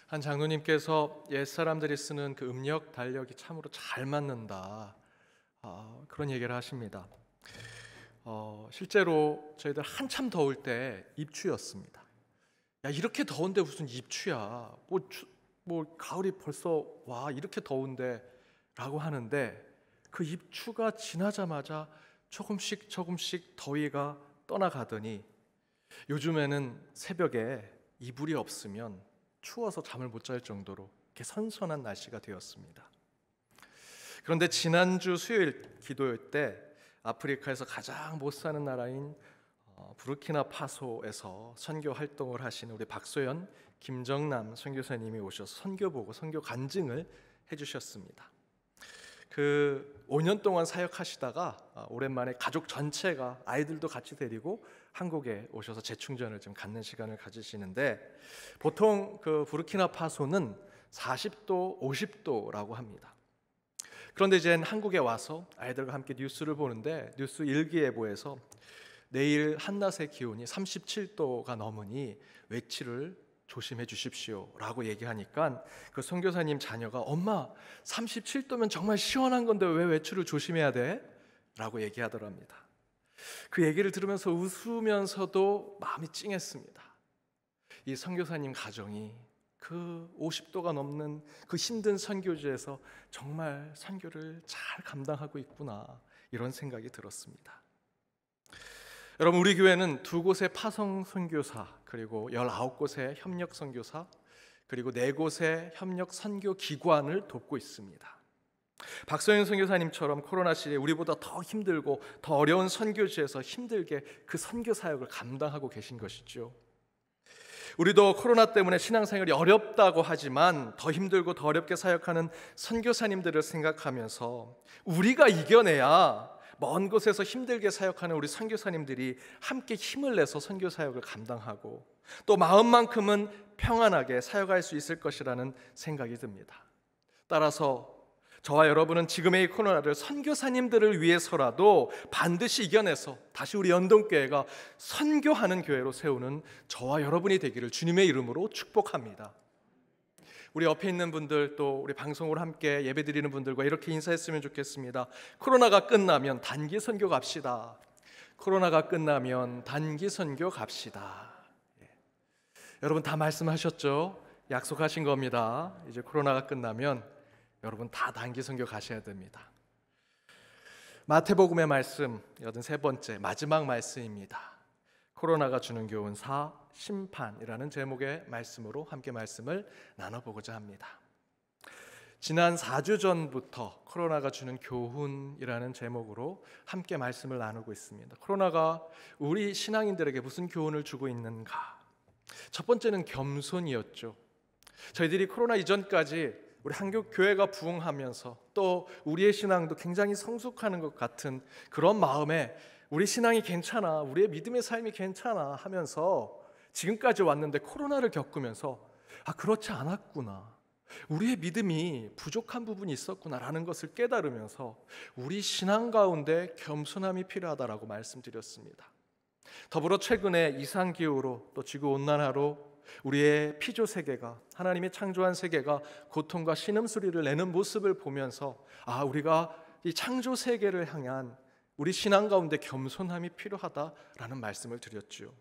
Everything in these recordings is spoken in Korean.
한 장로님께서 옛 사람들이 쓰는 그 음력 달력이 참으로 잘 맞는다, 그런 얘기를 하십니다. 실제로 저희들 한참 더울 때 입추였습니다. 야, 이렇게 더운데 무슨 입추야? 뭐 가을이 벌써 와, 이렇게 더운데 라고 하는데, 그 입추가 지나자마자 조금씩 더위가 떠나가더니 요즘에는 새벽에 이불이 없으면 추워서 잠을 못 잘 정도로 이렇게 선선한 날씨가 되었습니다. 그런데 지난주 수요일 기도회 때 아프리카에서 가장 못 사는 나라인 부르키나파소에서 선교 활동을 하시는 우리 박소연, 김정남 선교사님이 오셔서 선교 보고 선교 간증을 해주셨습니다. 그 5년 동안 사역하시다가 오랜만에 가족 전체가, 아이들도 같이 데리고 한국에 오셔서 재충전을 좀 갖는 시간을 가지시는데, 보통 그 부르키나파소는 40도, 50도라고 합니다. 그런데 이제 한국에 와서 아이들과 함께 뉴스를 보는데, 뉴스 일기예보에서 내일 한낮의 기온이 37도가 넘으니 외출을 조심해 주십시오 라고 얘기하니까 그 선교사님 자녀가, 엄마 37도면 정말 시원한 건데 왜 외출을 조심해야 돼? 라고 얘기하더랍니다. 그 얘기를 들으면서 웃으면서도 마음이 찡했습니다. 이 선교사님 가정이 그 50도가 넘는 그 힘든 선교지에서 정말 선교를 잘 감당하고 있구나, 이런 생각이 들었습니다. 여러분, 우리 교회는 2곳의 파송 선교사, 그리고 19곳의 협력 선교사, 그리고 4곳의 협력 선교 기관을 돕고 있습니다. 박소연 선교사님처럼 코로나 시대에 우리보다 더 힘들고 더 어려운 선교지에서 힘들게 그 선교 사역을 감당하고 계신 것이죠. 우리도 코로나 때문에 신앙생활이 어렵다고 하지만 더 힘들고 더 어렵게 사역하는 선교사님들을 생각하면서 우리가 이겨내야 먼 곳에서 힘들게 사역하는 우리 선교사님들이 함께 힘을 내서 선교 사역을 감당하고 또 마음만큼은 평안하게 사역할 수 있을 것이라는 생각이 듭니다. 따라서 저와 여러분은 지금의 이 코로나를 선교사님들을 위해서라도 반드시 이겨내서 다시 우리 연동교회가 선교하는 교회로 세우는 저와 여러분이 되기를 주님의 이름으로 축복합니다. 우리 옆에 있는 분들, 또 우리 방송으로 함께 예배드리는 분들과 이렇게 인사했으면 좋겠습니다. 코로나가 끝나면 단기 선교 갑시다. 코로나가 끝나면 단기 선교 갑시다. 여러분 다 말씀하셨죠? 약속하신 겁니다. 이제 코로나가 끝나면 여러분 다 단기 선교 가셔야 됩니다. 마태복음의 말씀 83번째 마지막 말씀입니다. 코로나가 주는 교훈 4, 심판이라는 제목의 말씀으로 함께 말씀을 나눠보고자 합니다. 지난 4주 전부터 코로나가 주는 교훈이라는 제목으로 함께 말씀을 나누고 있습니다. 코로나가 우리 신앙인들에게 무슨 교훈을 주고 있는가? 첫 번째는 겸손이었죠. 저희들이 코로나 이전까지 우리 한국 교회가 부흥하면서 또 우리의 신앙도 굉장히 성숙하는 것 같은 그런 마음에 우리 신앙이 괜찮아, 우리의 믿음의 삶이 괜찮아 하면서 지금까지 왔는데 코로나를 겪으면서 그렇지 않았구나, 우리의 믿음이 부족한 부분이 있었구나라는 것을 깨달으면서 우리 신앙 가운데 겸손함이 필요하다라고 말씀드렸습니다. 더불어 최근에 이상기후로 또 지구온난화로 우리의 피조 세계가, 하나님이 창조한 세계가 고통과 신음소리를 내는 모습을 보면서 우리가 이 창조 세계를 향한 우리 신앙 가운데 겸손함이 필요하다라는 말씀을 드렸죠.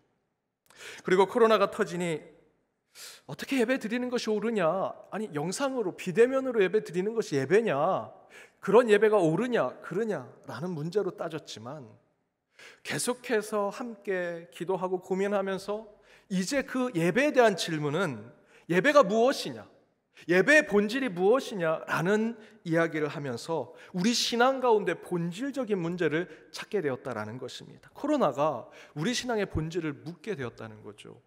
그리고 코로나가 터지니 어떻게 예배 드리는 것이 옳으냐, 아니 영상으로 비대면으로 예배 드리는 것이 예배냐, 그런 예배가 옳으냐 그르냐라는 문제로 따졌지만 계속해서 함께 기도하고 고민하면서 이제 그 예배에 대한 질문은 예배가 무엇이냐, 예배의 본질이 무엇이냐라는 이야기를 하면서 우리 신앙 가운데 본질적인 문제를 찾게 되었다라는 것입니다. 코로나가 우리 신앙의 본질을 묻게 되었다는 거죠.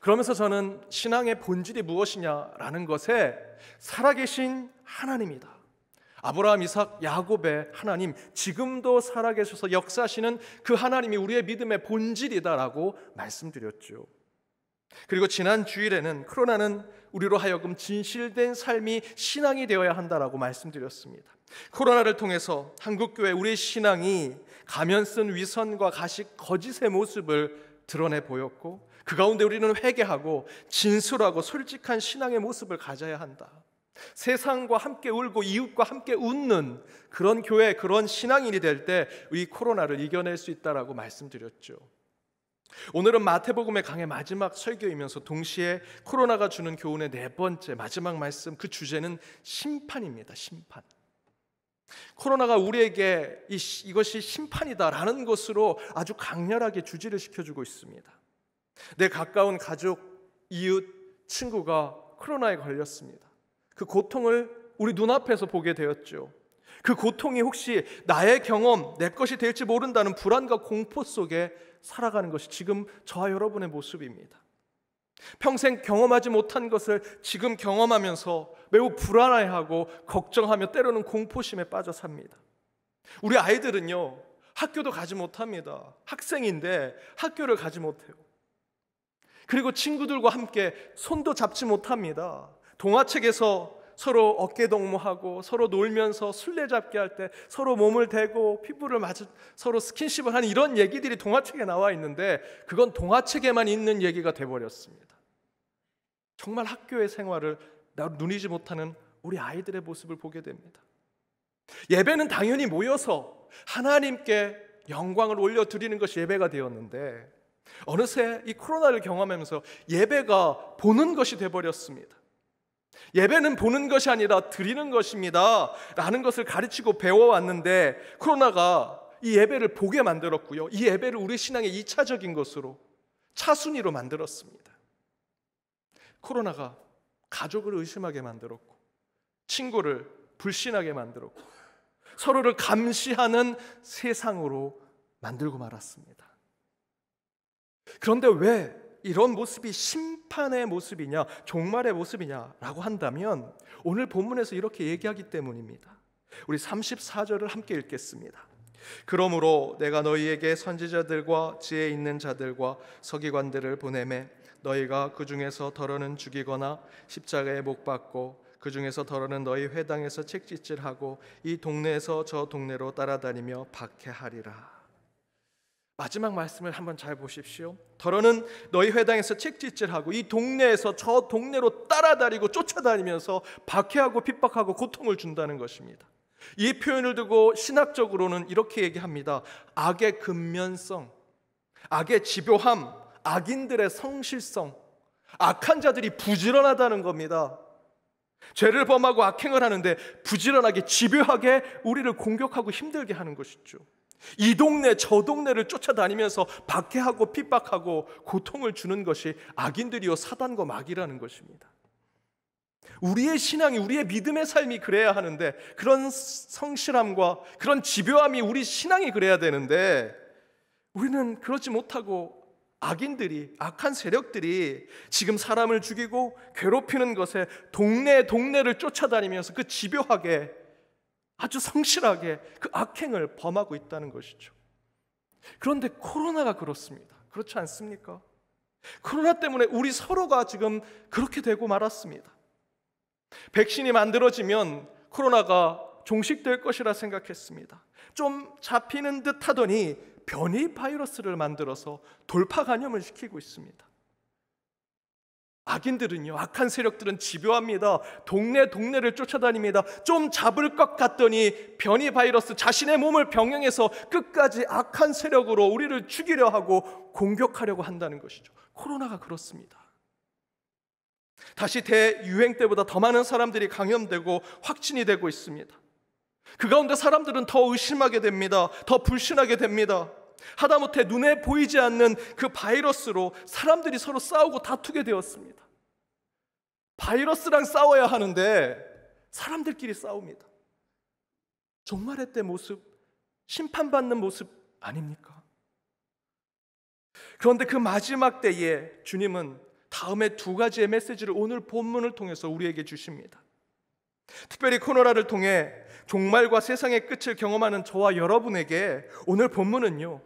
그러면서 저는 신앙의 본질이 무엇이냐라는 것에 살아계신 하나님이다, 아브라함, 이삭, 야곱의 하나님, 지금도 살아계셔서 역사하시는 그 하나님이 우리의 믿음의 본질이다라고 말씀드렸죠. 그리고 지난 주일에는 코로나는 우리로 하여금 진실된 삶이 신앙이 되어야 한다라고 말씀드렸습니다. 코로나를 통해서 한국교회 우리의 신앙이 가면 쓴 위선과 가식, 거짓의 모습을 드러내 보였고, 그 가운데 우리는 회개하고 진솔하고 솔직한 신앙의 모습을 가져야 한다. 세상과 함께 울고 이웃과 함께 웃는 그런 교회, 그런 신앙인이 될 때 이 코로나를 이겨낼 수 있다라고 말씀드렸죠. 오늘은 마태복음의 강의 마지막 설교이면서 동시에 코로나가 주는 교훈의 네 번째 마지막 말씀, 그 주제는 심판입니다. 심판. 코로나가 우리에게 이것이 심판이다라는 것으로 아주 강렬하게 주지를 시켜주고 있습니다. 내 가까운 가족, 이웃, 친구가 코로나에 걸렸습니다. 그 고통을 우리 눈앞에서 보게 되었죠. 그 고통이 혹시 나의 경험, 내 것이 될지 모른다는 불안과 공포 속에 살아가는 것이 지금 저와 여러분의 모습입니다. 평생 경험하지 못한 것을 지금 경험하면서 매우 불안해하고 걱정하며 때로는 공포심에 빠져 삽니다. 우리 아이들은요, 학교도 가지 못합니다. 학생인데 학교를 가지 못해요. 그리고 친구들과 함께 손도 잡지 못합니다. 동화책에서 서로 어깨동무하고 서로 놀면서 술래잡기 할 때 서로 몸을 대고 피부를 서로 스킨십을 하는 이런 얘기들이 동화책에 나와 있는데 그건 동화책에만 있는 얘기가 돼버렸습니다. 정말 학교의 생활을 누리지 못하는 우리 아이들의 모습을 보게 됩니다. 예배는 당연히 모여서 하나님께 영광을 올려드리는 것이 예배가 되었는데 어느새 이 코로나를 경험하면서 예배가 보는 것이 돼버렸습니다. 예배는 보는 것이 아니라 드리는 것입니다 라는 것을 가르치고 배워왔는데 코로나가 이 예배를 보게 만들었고요, 이 예배를 우리 신앙의 2차적인 것으로 차순위로 만들었습니다. 코로나가 가족을 의심하게 만들었고 친구를 불신하게 만들었고 서로를 감시하는 세상으로 만들고 말았습니다. 그런데 왜 이런 모습이 심판의 모습이냐, 종말의 모습이냐라고 한다면 오늘 본문에서 이렇게 얘기하기 때문입니다. 우리 34절을 함께 읽겠습니다. 그러므로 내가 너희에게 선지자들과 지혜 있는 자들과 서기관들을 보내매 너희가 그 중에서 더러는 죽이거나 십자가에 못 박고 그 중에서 더러는 너희 회당에서 책짓질하고 이 동네에서 저 동네로 따라다니며 박해하리라. 마지막 말씀을 한번 잘 보십시오. 더러는 너희 회당에서 책짓질하고 이 동네에서 저 동네로 따라다니고 쫓아다니면서 박해하고 핍박하고 고통을 준다는 것입니다. 이 표현을 두고 신학적으로는 이렇게 얘기합니다. 악의 근면성, 악의 집요함, 악인들의 성실성, 악한 자들이 부지런하다는 겁니다. 죄를 범하고 악행을 하는데 부지런하게 집요하게 우리를 공격하고 힘들게 하는 것이죠. 이 동네 저 동네를 쫓아다니면서 박해하고 핍박하고 고통을 주는 것이 악인들이요 사단과 마귀라는 것입니다. 우리의 신앙이, 우리의 믿음의 삶이 그래야 하는데, 그런 성실함과 그런 집요함이 우리 신앙이 그래야 되는데 우리는 그렇지 못하고 악인들이, 악한 세력들이 지금 사람을 죽이고 괴롭히는 것에 동네를 쫓아다니면서 그 집요하게 아주 성실하게 그 악행을 범하고 있다는 것이죠. 그런데 코로나가 그렇습니다. 그렇지 않습니까? 코로나 때문에 우리 서로가 지금 그렇게 되고 말았습니다. 백신이 만들어지면 코로나가 종식될 것이라 생각했습니다. 좀 잡히는 듯 하더니 변이 바이러스를 만들어서 돌파 감염을 시키고 있습니다. 악인들은요, 악한 세력들은 집요합니다. 동네를 쫓아다닙니다. 좀 잡을 것 같더니 변이 바이러스, 자신의 몸을 병행해서 끝까지 악한 세력으로 우리를 죽이려 하고 공격하려고 한다는 것이죠. 코로나가 그렇습니다. 다시 대유행 때보다 더 많은 사람들이 감염되고 확진이 되고 있습니다. 그 가운데 사람들은 더 의심하게 됩니다. 더 불신하게 됩니다. 하다못해 눈에 보이지 않는 그 바이러스로 사람들이 서로 싸우고 다투게 되었습니다. 바이러스랑 싸워야 하는데 사람들끼리 싸웁니다. 종말의 때 모습, 심판받는 모습 아닙니까? 그런데 그 마지막 때에 주님은 다음에 두 가지의 메시지를 오늘 본문을 통해서 우리에게 주십니다. 특별히 코로나를 통해 종말과 세상의 끝을 경험하는 저와 여러분에게 오늘 본문은요,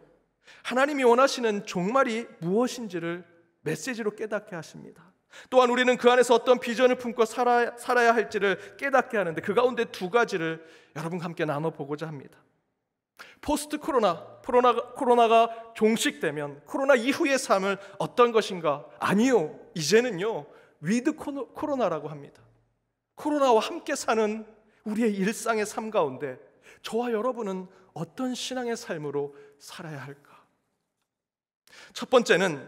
하나님이 원하시는 종말이 무엇인지를 메시지로 깨닫게 하십니다. 또한 우리는 그 안에서 어떤 비전을 품고 살아야 할지를 깨닫게 하는데 그 가운데 두 가지를 여러분과 함께 나눠보고자 합니다. 포스트 코로나 코로나가 종식되면 코로나 이후의 삶은 어떤 것인가? 아니요, 이제는요 위드 코로나라고 합니다. 코로나와 함께 사는 우리의 일상의 삶 가운데 저와 여러분은 어떤 신앙의 삶으로 살아야 할까? 첫 번째는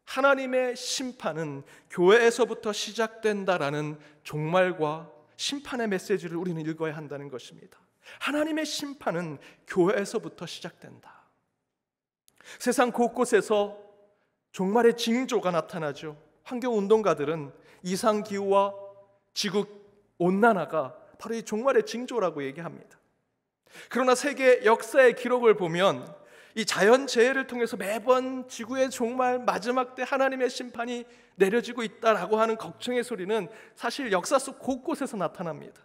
하나님의 심판은 교회에서부터 시작된다라는 종말과 심판의 메시지를 우리는 읽어야 한다는 것입니다. 하나님의 심판은 교회에서부터 시작된다. 세상 곳곳에서 종말의 징조가 나타나죠. 환경운동가들은 이상기후와 지구온난화가 바로 이 종말의 징조라고 얘기합니다. 그러나 세계 역사의 기록을 보면 이 자연재해를 통해서 매번 지구의 종말 마지막 때 하나님의 심판이 내려지고 있다라고 하는 걱정의 소리는 사실 역사 속 곳곳에서 나타납니다.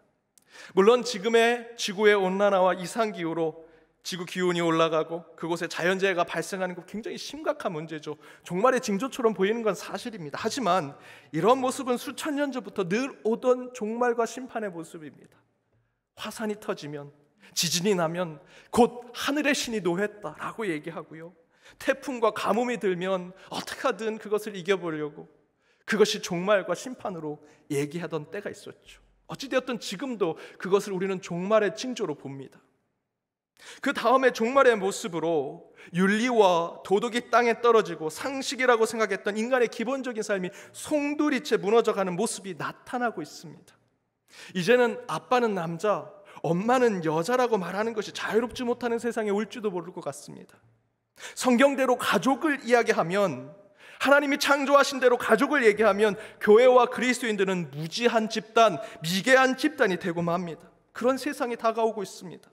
물론 지금의 지구의 온난화와 이상기후로 지구 기온이 올라가고 그곳에 자연재해가 발생하는 것 굉장히 심각한 문제죠. 종말의 징조처럼 보이는 건 사실입니다. 하지만 이런 모습은 수천 년 전부터 늘 오던 종말과 심판의 모습입니다. 화산이 터지면, 지진이 나면 곧 하늘의 신이 노했다라고 얘기하고요, 태풍과 가뭄이 들면 어떻게 하든 그것을 이겨보려고 그것이 종말과 심판으로 얘기하던 때가 있었죠. 어찌되었든 지금도 그것을 우리는 종말의 징조로 봅니다. 그 다음에 종말의 모습으로 윤리와 도덕이 땅에 떨어지고 상식이라고 생각했던 인간의 기본적인 삶이 송두리째 무너져가는 모습이 나타나고 있습니다. 이제는 아빠는 남자, 엄마는 여자라고 말하는 것이 자유롭지 못하는 세상에 올지도 모를 것 같습니다. 성경대로 가족을 이야기하면, 하나님이 창조하신 대로 가족을 얘기하면 교회와 그리스도인들은 무지한 집단, 미개한 집단이 되고 맙니다. 그런 세상이 다가오고 있습니다.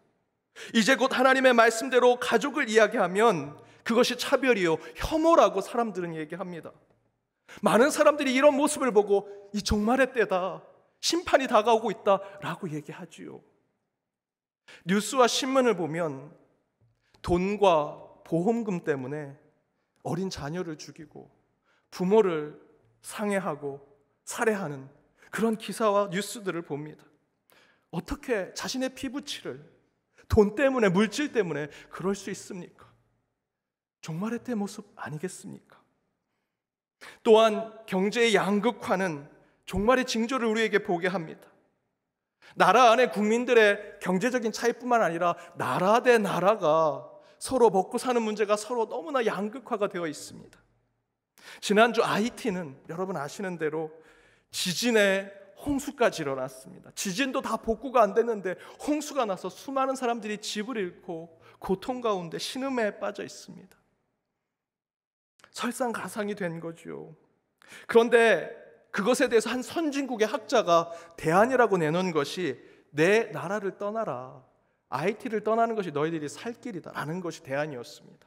이제 곧 하나님의 말씀대로 가족을 이야기하면 그것이 차별이요, 혐오라고 사람들은 얘기합니다. 많은 사람들이 이런 모습을 보고 이 종말의 때다, 심판이 다가오고 있다라고 얘기하지요. 뉴스와 신문을 보면 돈과 보험금 때문에 어린 자녀를 죽이고 부모를 상해하고 살해하는 그런 기사와 뉴스들을 봅니다. 어떻게 자신의 피부치를 돈 때문에, 물질 때문에 그럴 수 있습니까? 종말의 때 모습 아니겠습니까? 또한 경제의 양극화는 종말의 징조를 우리에게 보게 합니다. 나라 안에 국민들의 경제적인 차이뿐만 아니라 나라 대 나라가 서로 먹고 사는 문제가 서로 너무나 양극화가 되어 있습니다. 지난주 하이티는 여러분 아시는 대로 지진에 홍수까지 일어났습니다. 지진도 다 복구가 안 됐는데 홍수가 나서 수많은 사람들이 집을 잃고 고통 가운데 신음에 빠져 있습니다. 설상가상이 된 거죠. 그런데 그것에 대해서 한 선진국의 학자가 대안이라고 내놓은 것이 내 나라를 떠나라, 하이티를 떠나는 것이 너희들이 살 길이다라는 것이 대안이었습니다.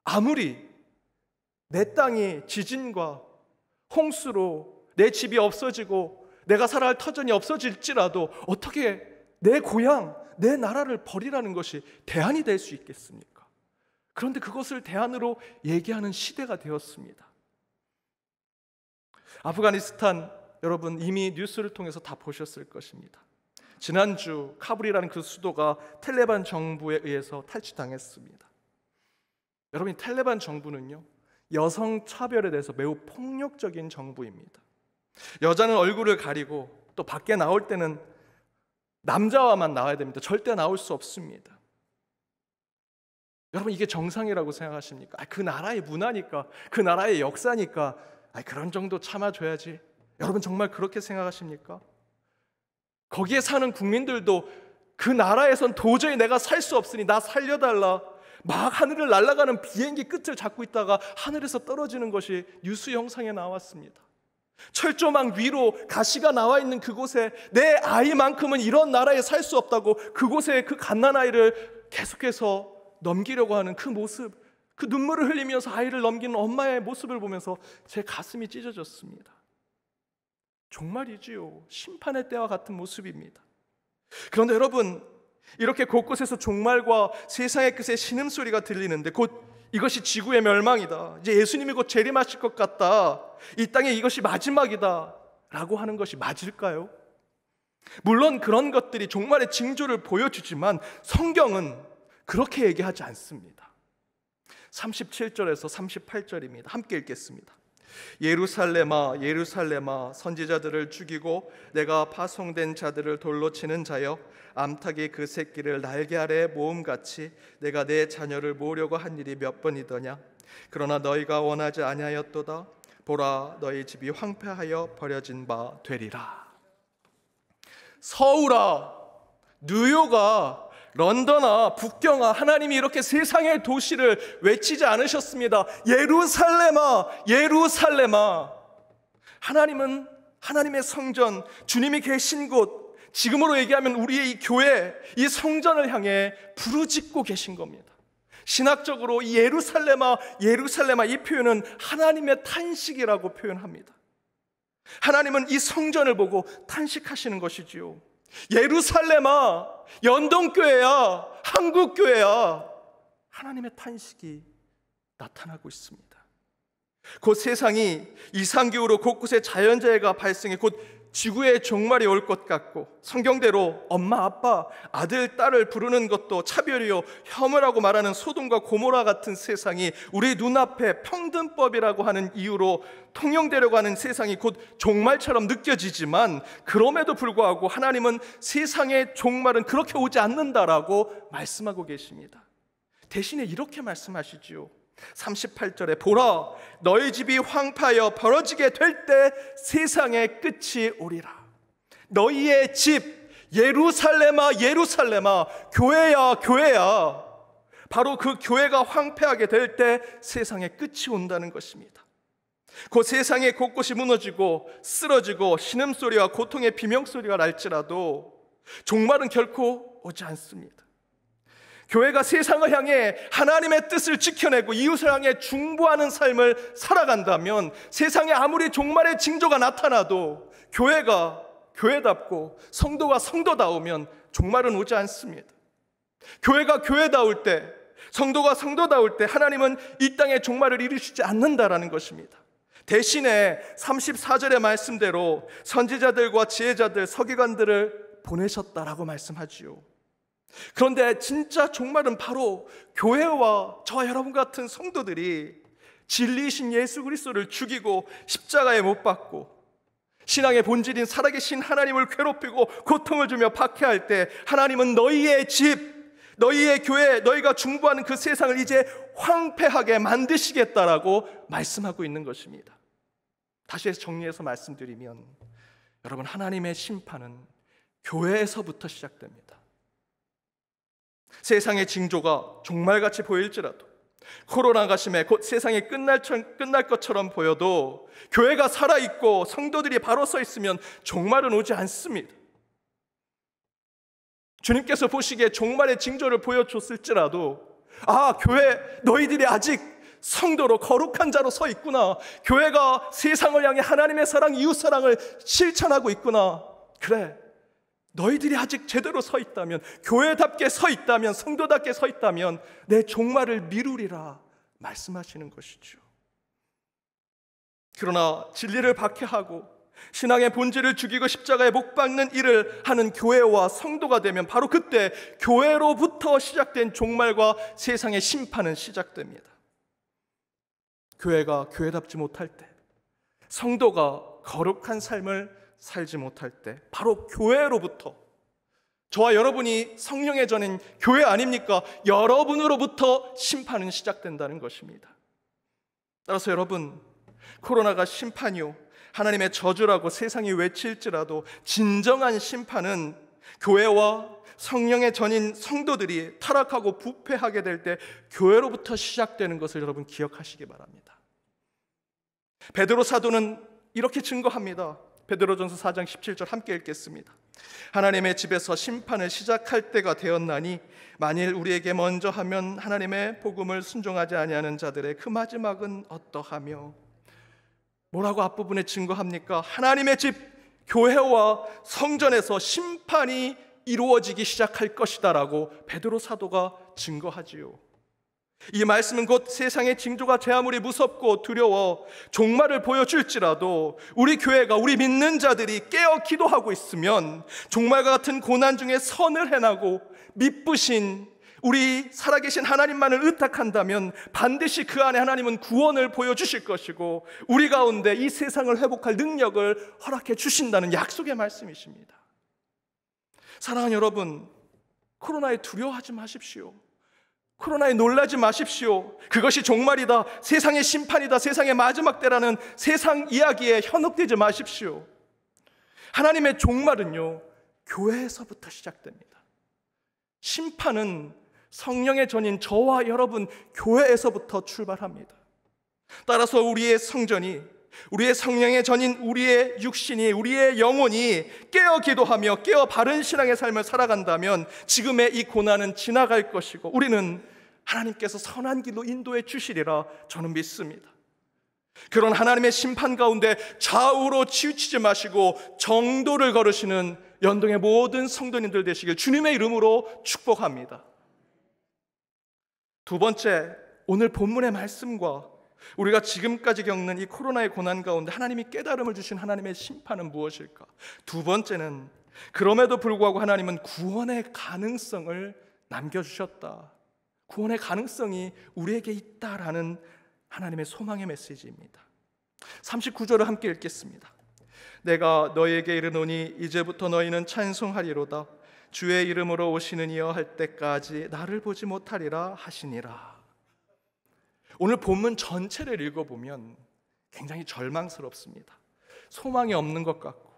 아무리 내 땅이 지진과 홍수로 내 집이 없어지고 내가 살아야 할 터전이 없어질지라도 어떻게 내 고향, 내 나라를 버리라는 것이 대안이 될 수 있겠습니까? 그런데 그것을 대안으로 얘기하는 시대가 되었습니다. 아프가니스탄, 여러분 이미 뉴스를 통해서 다 보셨을 것입니다. 지난주 카불이라는 그 수도가 탈레반 정부에 의해서 탈취당했습니다. 여러분, 탈레반 정부는요, 여성 차별에 대해서 매우 폭력적인 정부입니다. 여자는 얼굴을 가리고 또 밖에 나올 때는 남자와만 나와야 됩니다. 절대 나올 수 없습니다. 여러분, 이게 정상이라고 생각하십니까? 그 나라의 문화니까, 그 나라의 역사니까 그런 정도 참아줘야지. 여러분 정말 그렇게 생각하십니까? 거기에 사는 국민들도 그 나라에선 도저히 내가 살 수 없으니 나 살려달라, 막 하늘을 날아가는 비행기 끝을 잡고 있다가 하늘에서 떨어지는 것이 뉴스 영상에 나왔습니다. 철조망 위로 가시가 나와 있는 그곳에 내 아이만큼은 이런 나라에 살 수 없다고 그곳에 그 갓난아이를 계속해서 넘기려고 하는 그 모습, 그 눈물을 흘리면서 아이를 넘기는 엄마의 모습을 보면서 제 가슴이 찢어졌습니다. 정말이지요. 심판의 때와 같은 모습입니다. 그런데 여러분, 이렇게 곳곳에서 종말과 세상의 끝의 신음소리가 들리는데 곧 이것이 지구의 멸망이다, 이제 예수님이 곧 재림하실 것 같다, 이 땅에 이것이 마지막이다 라고 하는 것이 맞을까요? 물론 그런 것들이 종말의 징조를 보여주지만 성경은 그렇게 얘기하지 않습니다. 37절에서 38절입니다. 함께 읽겠습니다. 예루살렘아 예루살렘아 선지자들을 죽이고 내가 파송된 자들을 돌로 치는 자여, 암탉이 그 새끼를 날개 아래 모음같이 내가 내 자녀를 모으려고 한 일이 몇 번이더냐. 그러나 너희가 원하지 아니하였도다. 보라, 너희 집이 황폐하여 버려진 바 되리라. 서울아, 뉴욕아, 런던아, 북경아, 하나님이 이렇게 세상의 도시를 외치지 않으셨습니다. 예루살렘아 예루살렘아. 하나님은 하나님의 성전, 주님이 계신 곳, 지금으로 얘기하면 우리의 이 교회, 이 성전을 향해 부르짖고 계신 겁니다. 신학적으로 이 예루살렘아 예루살렘아, 이 표현은 하나님의 탄식이라고 표현합니다. 하나님은 이 성전을 보고 탄식하시는 것이지요. 예루살렘아, 연동교회야, 한국교회야, 하나님의 탄식이 나타나고 있습니다. 곧 세상이 이상기후로 곳곳에 자연재해가 발생해 곧 지구의 종말이 올 것 같고, 성경대로 엄마, 아빠, 아들, 딸을 부르는 것도 차별이요 혐오라고 말하는 소돔과 고모라 같은 세상이 우리 눈앞에 평등법이라고 하는 이유로 통용되려고 하는 세상이 곧 종말처럼 느껴지지만, 그럼에도 불구하고 하나님은 세상의 종말은 그렇게 오지 않는다라고 말씀하고 계십니다. 대신에 이렇게 말씀하시지요. 38절에 보라, 너희 집이 황폐하여 벌어지게 될 때 세상의 끝이 오리라. 너희의 집 예루살렘아 예루살렘아, 교회야 교회야, 바로 그 교회가 황폐하게 될 때 세상의 끝이 온다는 것입니다. 그 세상의 곳곳이 무너지고 쓰러지고 신음소리와 고통의 비명소리가 날지라도 종말은 결코 오지 않습니다. 교회가 세상을 향해 하나님의 뜻을 지켜내고 이웃을 향해 중보하는 삶을 살아간다면, 세상에 아무리 종말의 징조가 나타나도 교회가 교회답고 성도가 성도다우면 종말은 오지 않습니다. 교회가 교회다울 때, 성도가 성도다울 때 하나님은 이 땅에 종말을 이루시지 않는다라는 것입니다. 대신에 34절의 말씀대로 선지자들과 지혜자들, 서기관들을 보내셨다라고 말씀하지요. 그런데 진짜 종말은 바로 교회와 저와 여러분 같은 성도들이 진리이신 예수 그리스도를 죽이고 십자가에 못 박고 신앙의 본질인 살아계신 하나님을 괴롭히고 고통을 주며 박해할 때, 하나님은 너희의 집, 너희의 교회, 너희가 중보하는 그 세상을 이제 황폐하게 만드시겠다라고 말씀하고 있는 것입니다. 다시 정리해서 말씀드리면, 여러분, 하나님의 심판은 교회에서부터 시작됩니다. 세상의 징조가 종말같이 보일지라도, 코로나가 심해 곧 세상이 끝날 것처럼 보여도 교회가 살아있고 성도들이 바로 서 있으면 종말은 오지 않습니다. 주님께서 보시기에 종말의 징조를 보여줬을지라도, 아, 교회 너희들이 아직 성도로 거룩한 자로 서 있구나, 교회가 세상을 향해 하나님의 사랑, 이웃사랑을 실천하고 있구나, 그래, 너희들이 아직 제대로 서 있다면, 교회답게 서 있다면, 성도답게 서 있다면 내 종말을 미루리라 말씀하시는 것이죠. 그러나 진리를 박해하고 신앙의 본질을 죽이고 십자가에 못 박는 일을 하는 교회와 성도가 되면, 바로 그때 교회로부터 시작된 종말과 세상의 심판은 시작됩니다. 교회가 교회답지 못할 때, 성도가 거룩한 삶을 살지 못할 때, 바로 교회로부터, 저와 여러분이 성령의 전인 교회 아닙니까? 여러분으로부터 심판은 시작된다는 것입니다. 따라서 여러분, 코로나가 심판이요 하나님의 저주라고 세상이 외칠지라도, 진정한 심판은 교회와 성령의 전인 성도들이 타락하고 부패하게 될 때 교회로부터 시작되는 것을 여러분 기억하시기 바랍니다. 베드로 사도는 이렇게 증거합니다. 베드로전서 4장 17절 함께 읽겠습니다. 하나님의 집에서 심판을 시작할 때가 되었나니 만일 우리에게 먼저 하면 하나님의 복음을 순종하지 아니하는 자들의 그 마지막은 어떠하며. 뭐라고 앞부분에 증거합니까? 하나님의 집, 교회와 성전에서 심판이 이루어지기 시작할 것이다라고 베드로 사도가 증거하지요. 이 말씀은 곧 세상의 징조가 제 아무리 무섭고 두려워 종말을 보여줄지라도 우리 교회가, 우리 믿는 자들이 깨어 기도하고 있으면 종말과 같은 고난 중에 선을 행하고 미쁘신 우리 살아계신 하나님만을 의탁한다면 반드시 그 안에 하나님은 구원을 보여주실 것이고 우리 가운데 이 세상을 회복할 능력을 허락해 주신다는 약속의 말씀이십니다. 사랑하는 여러분, 코로나에 두려워하지 마십시오. 코로나에 놀라지 마십시오. 그것이 종말이다, 세상의 심판이다, 세상의 마지막 때라는 세상 이야기에 현혹되지 마십시오. 하나님의 종말은요, 교회에서부터 시작됩니다. 심판은 성령의 전인 저와 여러분 교회에서부터 출발합니다. 따라서 우리의 성전이, 우리의 성령의 전인 우리의 육신이, 우리의 영혼이 깨어 기도하며 깨어 바른 신앙의 삶을 살아간다면 지금의 이 고난은 지나갈 것이고 우리는 하나님께서 선한 길로 인도해 주시리라 저는 믿습니다. 그런 하나님의 심판 가운데 좌우로 치우치지 마시고 정도를 걸으시는 연동의 모든 성도님들 되시길 주님의 이름으로 축복합니다. 두 번째, 오늘 본문의 말씀과 우리가 지금까지 겪는 이 코로나의 고난 가운데 하나님이 깨달음을 주신 하나님의 심판은 무엇일까? 두 번째는 그럼에도 불구하고 하나님은 구원의 가능성을 남겨주셨다. 구원의 가능성이 우리에게 있다라는 하나님의 소망의 메시지입니다. 39절을 함께 읽겠습니다. 내가 너희에게 이르노니 이제부터 너희는 찬송하리로다. 주의 이름으로 오시는 이여 할 때까지 나를 보지 못하리라 하시니라. 오늘 본문 전체를 읽어보면 굉장히 절망스럽습니다. 소망이 없는 것 같고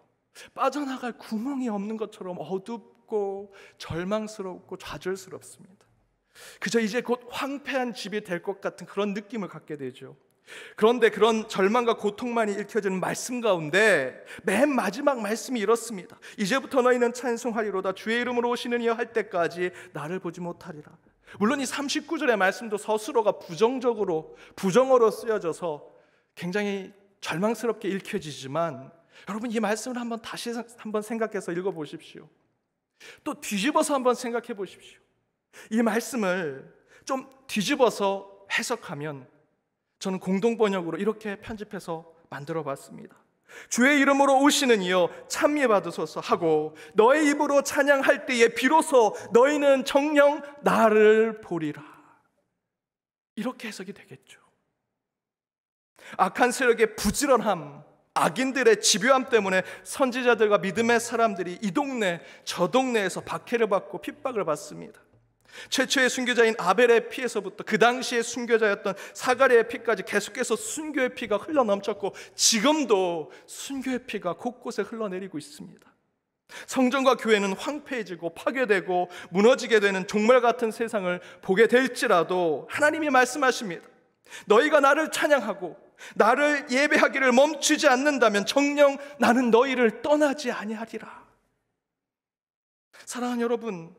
빠져나갈 구멍이 없는 것처럼 어둡고 절망스럽고 좌절스럽습니다. 그저 이제 곧 황폐한 집이 될 것 같은 그런 느낌을 갖게 되죠. 그런데 그런 절망과 고통만이 읽혀지는 말씀 가운데 맨 마지막 말씀이 이렇습니다. 이제부터 너희는 찬송하리로다. 주의 이름으로 오시는 이여 할 때까지 나를 보지 못하리라. 물론 이 39절의 말씀도 서술어가 부정어로 쓰여져서 굉장히 절망스럽게 읽혀지지만 여러분 이 말씀을 다시 한번 생각해서 읽어보십시오. 또 뒤집어서 한번 생각해 보십시오. 이 말씀을 좀 뒤집어서 해석하면 저는 공동번역으로 이렇게 편집해서 만들어 봤습니다. 주의 이름으로 오시는 이여 찬미 받으소서 하고 너의 입으로 찬양할 때에 비로소 너희는 정녕 나를 보리라. 이렇게 해석이 되겠죠. 악한 세력의 부지런함, 악인들의 집요함 때문에 선지자들과 믿음의 사람들이 이 동네 저 동네에서 박해를 받고 핍박을 받습니다. 최초의 순교자인 아벨의 피에서부터 그 당시의 순교자였던 사가랴의 피까지 계속해서 순교의 피가 흘러넘쳤고 지금도 순교의 피가 곳곳에 흘러내리고 있습니다. 성전과 교회는 황폐해지고 파괴되고 무너지게 되는 종말 같은 세상을 보게 될지라도 하나님이 말씀하십니다. 너희가 나를 찬양하고 나를 예배하기를 멈추지 않는다면 정녕 나는 너희를 떠나지 아니하리라. 사랑하는 여러분,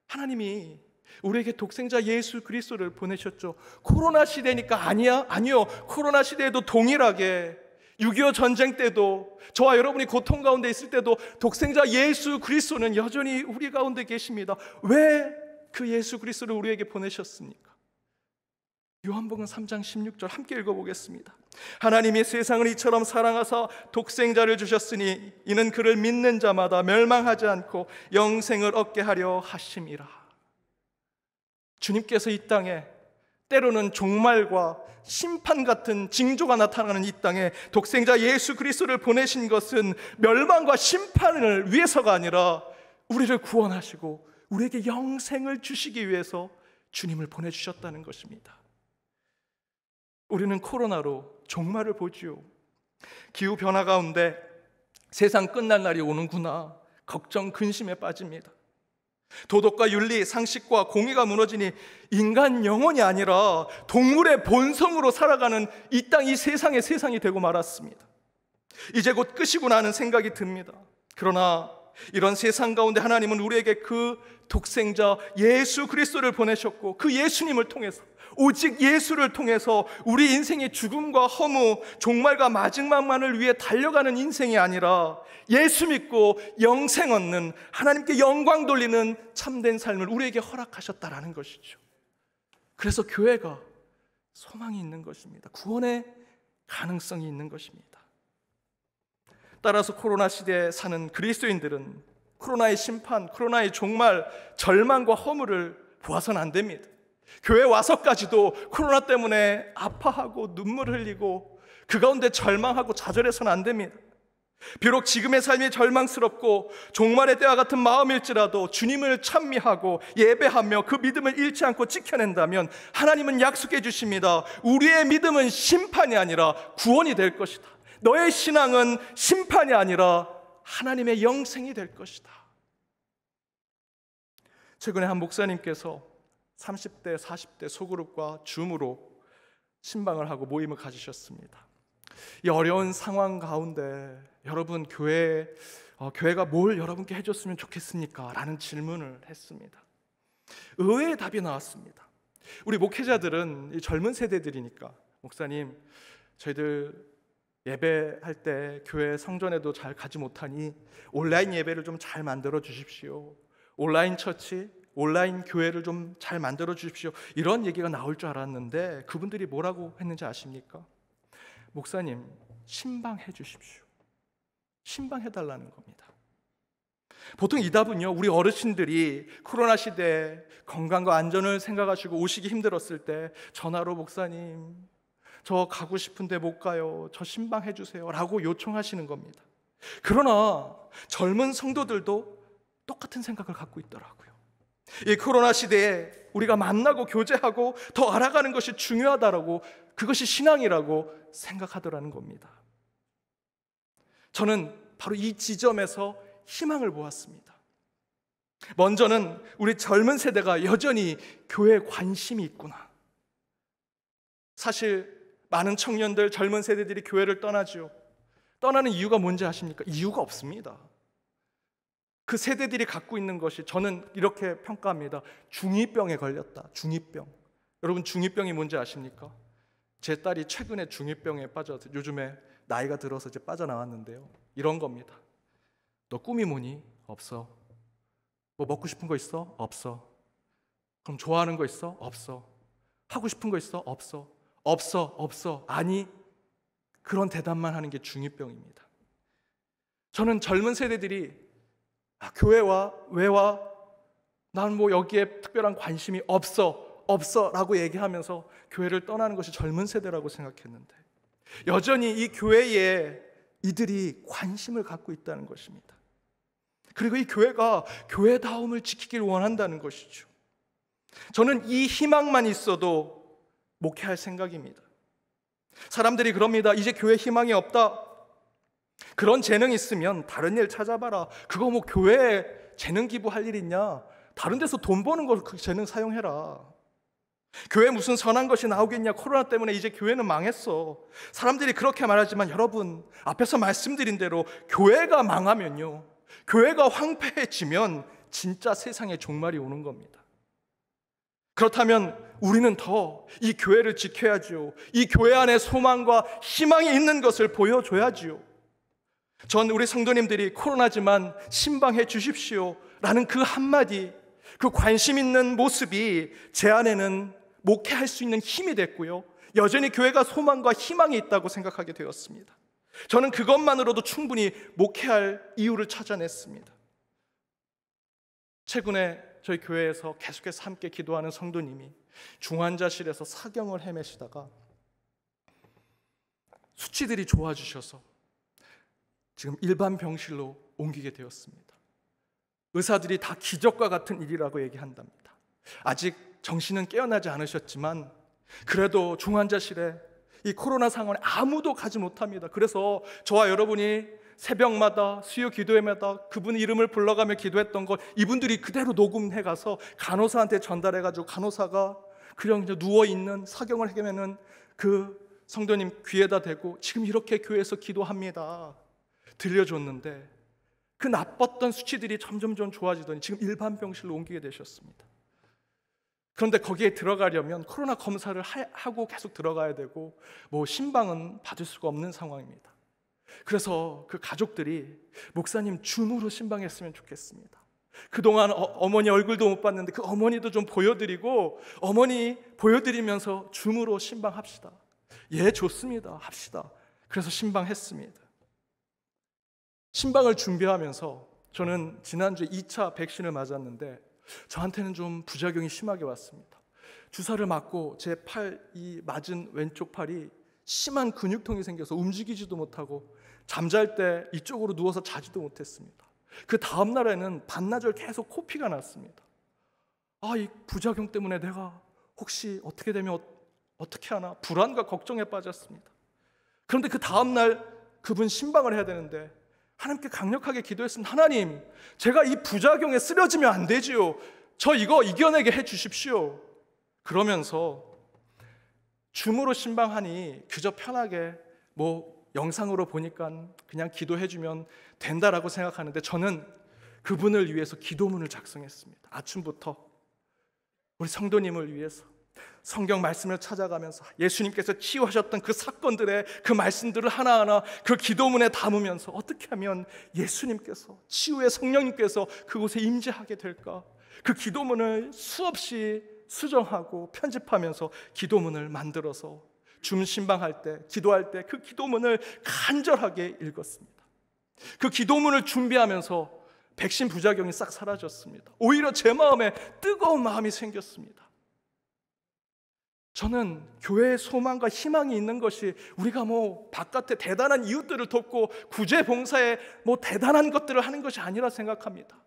하나님이 우리에게 독생자 예수 그리스도를 보내셨죠. 코로나 시대니까 아니요. 코로나 시대에도 동일하게 6.25 전쟁 때도 저와 여러분이 고통 가운데 있을 때도 독생자 예수 그리스도는 여전히 우리 가운데 계십니다. 왜 그 예수 그리스도를 우리에게 보내셨습니까? 요한복음 3장 16절 함께 읽어보겠습니다. 하나님이 세상을 이처럼 사랑하사 독생자를 주셨으니 이는 그를 믿는 자마다 멸망하지 않고 영생을 얻게 하려 하심이라. 주님께서 이 땅에 때로는 종말과 심판 같은 징조가 나타나는 이 땅에 독생자 예수 그리스도를 보내신 것은 멸망과 심판을 위해서가 아니라 우리를 구원하시고 우리에게 영생을 주시기 위해서 주님을 보내주셨다는 것입니다. 우리는 코로나로 종말을 보지요. 기후변화 가운데 세상 끝날 날이 오는구나 걱정 근심에 빠집니다. 도덕과 윤리, 상식과 공의가 무너지니 인간 영혼이 아니라 동물의 본성으로 살아가는 이 땅, 이 세상이 되고 말았습니다. 이제 곧 끝이구나 하는 생각이 듭니다. 그러나 이런 세상 가운데 하나님은 우리에게 그 독생자 예수 그리스도를 보내셨고 그 예수님을 통해서 오직 예수를 통해서 우리 인생의 죽음과 허무, 종말과 마지막만을 위해 달려가는 인생이 아니라 예수 믿고 영생 얻는, 하나님께 영광 돌리는 참된 삶을 우리에게 허락하셨다라는 것이죠. 그래서 교회가 소망이 있는 것입니다. 구원의 가능성이 있는 것입니다. 따라서 코로나 시대에 사는 그리스도인들은 코로나의 심판, 코로나의 종말, 절망과 허물을 보아서는 안 됩니다. 교회 와서까지도 코로나 때문에 아파하고 눈물 흘리고 그 가운데 절망하고 좌절해서는 안 됩니다. 비록 지금의 삶이 절망스럽고 종말의 때와 같은 마음일지라도 주님을 찬미하고 예배하며 그 믿음을 잃지 않고 지켜낸다면 하나님은 약속해 주십니다. 우리의 믿음은 심판이 아니라 구원이 될 것이다. 너의 신앙은 심판이 아니라 하나님의 영생이 될 것이다. 최근에 한 목사님께서 30대, 40대 소그룹과 줌으로 신방을 하고 모임을 가지셨습니다. 이 어려운 상황 가운데 여러분 교회가 뭘 여러분께 해줬으면 좋겠습니까? 라는 질문을 했습니다. 의외의 답이 나왔습니다. 우리 목회자들은 이 젊은 세대들이니까 목사님 저희들 예배할 때 교회 성전에도 잘 가지 못하니 온라인 예배를 좀 잘 만들어 주십시오. 온라인 처치, 온라인 교회를 좀 잘 만들어 주십시오. 이런 얘기가 나올 줄 알았는데 그분들이 뭐라고 했는지 아십니까? 목사님 신방해 주십시오. 신방해달라는 겁니다. 보통 이 답은요, 우리 어르신들이 코로나 시대에 건강과 안전을 생각하시고 오시기 힘들었을 때 전화로 목사님 저 가고 싶은데 못 가요, 저 신방해 주세요 라고 요청하시는 겁니다. 그러나 젊은 성도들도 똑같은 생각을 갖고 있더라고요. 이 코로나 시대에 우리가 만나고 교제하고 더 알아가는 것이 중요하다라고, 그것이 신앙이라고 생각하더라는 겁니다. 저는 바로 이 지점에서 희망을 보았습니다. 먼저는 우리 젊은 세대가 여전히 교회에 관심이 있구나. 사실 많은 청년들, 젊은 세대들이 교회를 떠나죠. 떠나는 이유가 뭔지 아십니까? 이유가 없습니다. 그 세대들이 갖고 있는 것이, 저는 이렇게 평가합니다. 중2병에 걸렸다. 중2병. 여러분 중2병이 뭔지 아십니까? 제 딸이 최근에 중2병에 빠져서 요즘에 나이가 들어서 이제 빠져나왔는데요. 이런 겁니다. 너 꿈이 뭐니? 없어. 뭐 먹고 싶은 거 있어? 없어. 그럼 좋아하는 거 있어? 없어. 하고 싶은 거 있어? 없어. 없어. 아니. 그런 대답만 하는 게 중2병입니다. 저는 젊은 세대들이 교회와 왜와 난 뭐 여기에 특별한 관심이 없어 라고 얘기하면서 교회를 떠나는 것이 젊은 세대라고 생각했는데 여전히 이 교회에 이들이 관심을 갖고 있다는 것입니다. 그리고 이 교회가 교회다움을 지키길 원한다는 것이죠. 저는 이 희망만 있어도 목회할 생각입니다. 사람들이 그럽니다. 이제 교회 희망이 없다. 그런 재능 있으면 다른 일 찾아봐라. 그거 뭐 교회에 재능 기부할 일 있냐? 다른 데서 돈 버는 걸 그 재능 사용해라. 교회에 무슨 선한 것이 나오겠냐? 코로나 때문에 이제 교회는 망했어. 사람들이 그렇게 말하지만 여러분, 앞에서 말씀드린 대로 교회가 망하면요, 교회가 황폐해지면 진짜 세상에 종말이 오는 겁니다. 그렇다면 우리는 더 이 교회를 지켜야죠. 이 교회 안에 소망과 희망이 있는 것을 보여줘야죠. 전 우리 성도님들이 코로나지만 신방해 주십시오 라는 그 한마디, 그 관심 있는 모습이 제 안에는 목회할 수 있는 힘이 됐고요, 여전히 교회가 소망과 희망이 있다고 생각하게 되었습니다. 저는 그것만으로도 충분히 목회할 이유를 찾아냈습니다. 최근에 저희 교회에서 계속해서 함께 기도하는 성도님이 중환자실에서 사경을 헤매시다가 수치들이 좋아지셔서 지금 일반 병실로 옮기게 되었습니다. 의사들이 다 기적과 같은 일이라고 얘기한답니다. 아직 정신은 깨어나지 않으셨지만 그래도 중환자실에 이 코로나 상황에 아무도 가지 못합니다. 그래서 저와 여러분이 새벽마다 수요 기도회마다 그분 이름을 불러가며 기도했던 걸 이분들이 그대로 녹음해 가서 간호사한테 전달해가지고 간호사가 그냥 누워있는 사경을 헤매는 그 성도님 귀에다 대고 지금 이렇게 교회에서 기도합니다 들려줬는데, 그 나빴던 수치들이 점점 좋아지더니 지금 일반 병실로 옮기게 되셨습니다. 그런데 거기에 들어가려면 코로나 검사를 하고 계속 들어가야 되고 뭐 신방은 받을 수가 없는 상황입니다. 그래서 그 가족들이 목사님 줌으로 신방했으면 좋겠습니다. 그동안 어머니 얼굴도 못 봤는데 그 어머니도 좀 보여드리고 어머니 보여드리면서 줌으로 신방합시다. 예, 좋습니다. 합시다. 그래서 신방했습니다. 신방을 준비하면서 저는 지난주에 2차 백신을 맞았는데 저한테는 좀 부작용이 심하게 왔습니다. 주사를 맞고 제 팔, 이 맞은 왼쪽 팔이 심한 근육통이 생겨서 움직이지도 못하고 잠잘 때 이쪽으로 누워서 자지도 못했습니다. 그 다음 날에는 반나절 계속 코피가 났습니다. 이 부작용 때문에 내가 혹시 어떻게 되면 어떻게 하나 불안과 걱정에 빠졌습니다. 그런데 그 다음 날 그분 신방을 해야 되는데 하나님께 강력하게 기도했습니다. 하나님, 제가 이 부작용에 쓰러지면 안 되지요. 저 이거 이겨내게 해 주십시오. 그러면서 줌으로 신방하니 그저 편하게 영상으로 보니까 그냥 기도해주면 된다라고 생각하는데 저는 그분을 위해서 기도문을 작성했습니다. 아침부터 우리 성도님을 위해서 성경 말씀을 찾아가면서 예수님께서 치유하셨던 그 사건들의 그 말씀들을 하나하나 그 기도문에 담으면서 어떻게 하면 예수님께서, 치유의 성령님께서 그곳에 임재하게 될까, 그 기도문을 수없이 수정하고 편집하면서 기도문을 만들어서 줌 신방할 때, 기도할 때 그 기도문을 간절하게 읽었습니다. 그 기도문을 준비하면서 백신 부작용이 싹 사라졌습니다. 오히려 제 마음에 뜨거운 마음이 생겼습니다. 저는 교회의 소망과 희망이 있는 것이 우리가 바깥에 대단한 이웃들을 돕고 구제 봉사에 대단한 것들을 하는 것이 아니라 생각합니다.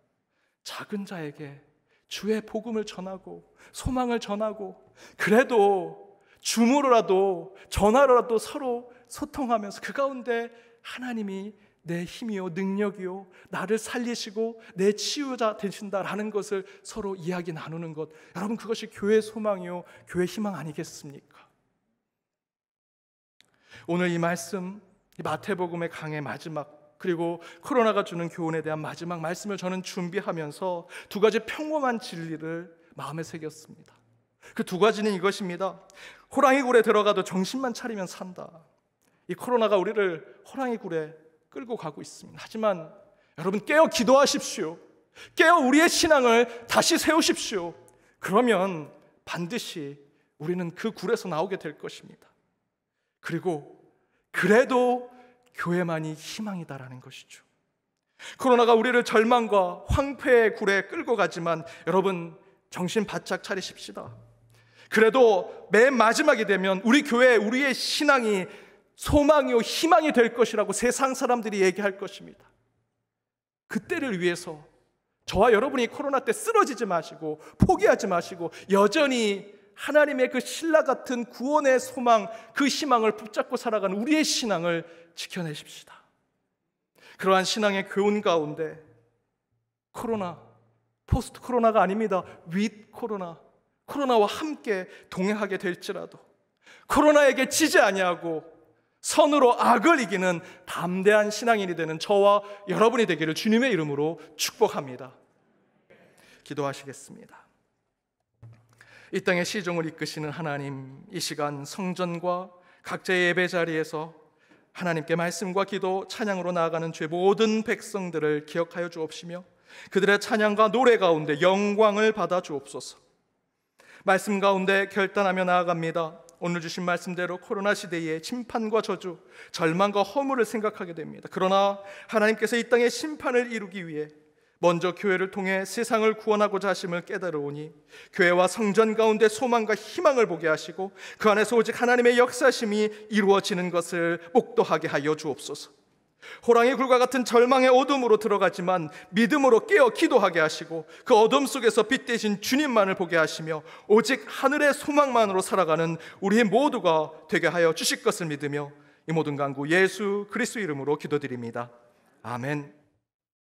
작은 자에게 주의 복음을 전하고 소망을 전하고, 그래도 줌으로라도 전화로라도 서로 소통하면서 그 가운데 하나님이 내 힘이요 능력이요 나를 살리시고 내 치유자 되신다라는 것을 서로 이야기 나누는 것, 여러분 그것이 교회의 소망이요 교회의 희망 아니겠습니까? 오늘 이 말씀, 이 마태복음의 강의 마지막, 그리고 코로나가 주는 교훈에 대한 마지막 말씀을 저는 준비하면서 두 가지 평범한 진리를 마음에 새겼습니다. 그 두 가지는 이것입니다. 호랑이 굴에 들어가도 정신만 차리면 산다. 이 코로나가 우리를 호랑이 굴에 끌고 가고 있습니다. 하지만 여러분 깨어 기도하십시오. 깨어 우리의 신앙을 다시 세우십시오. 그러면 반드시 우리는 그 굴에서 나오게 될 것입니다. 그리고 그래도 교회만이 희망이다라는 것이죠. 코로나가 우리를 절망과 황폐의 굴에 끌고 가지만 여러분 정신 바짝 차리십시다. 그래도 맨 마지막이 되면 우리 교회, 우리의 신앙이 소망이요 희망이 될 것이라고 세상 사람들이 얘기할 것입니다. 그때를 위해서 저와 여러분이 코로나 때 쓰러지지 마시고 포기하지 마시고 여전히 하나님의 그 신라 같은 구원의 소망, 그 희망을 붙잡고 살아가는 우리의 신앙을 지켜내십시다. 그러한 신앙의 교훈 가운데 코로나, 포스트 코로나가 아닙니다. 윗 코로나, 코로나와 함께 동행하게 될지라도 코로나에게 지지 아니하고 선으로 악을 이기는 담대한 신앙인이 되는 저와 여러분이 되기를 주님의 이름으로 축복합니다. 기도하시겠습니다. 이 땅의 시종을 이끄시는 하나님, 이 시간 성전과 각자의 예배 자리에서 하나님께 말씀과 기도, 찬양으로 나아가는 죄 모든 백성들을 기억하여 주옵시며 그들의 찬양과 노래 가운데 영광을 받아 주옵소서. 말씀 가운데 결단하며 나아갑니다. 오늘 주신 말씀대로 코로나 시대의 심판과 저주, 절망과 허물을 생각하게 됩니다. 그러나 하나님께서 이 땅의 심판을 이루기 위해 먼저 교회를 통해 세상을 구원하고자 하심을 깨달으오니 교회와 성전 가운데 소망과 희망을 보게 하시고 그 안에서 오직 하나님의 역사심이 이루어지는 것을 목도하게 하여 주옵소서. 호랑이 굴과 같은 절망의 어둠으로 들어가지만 믿음으로 깨어 기도하게 하시고 그 어둠 속에서 빛 대신 주님만을 보게 하시며 오직 하늘의 소망만으로 살아가는 우리 모두가 되게 하여 주실 것을 믿으며 이 모든 간구 예수 그리스도 이름으로 기도드립니다. 아멘.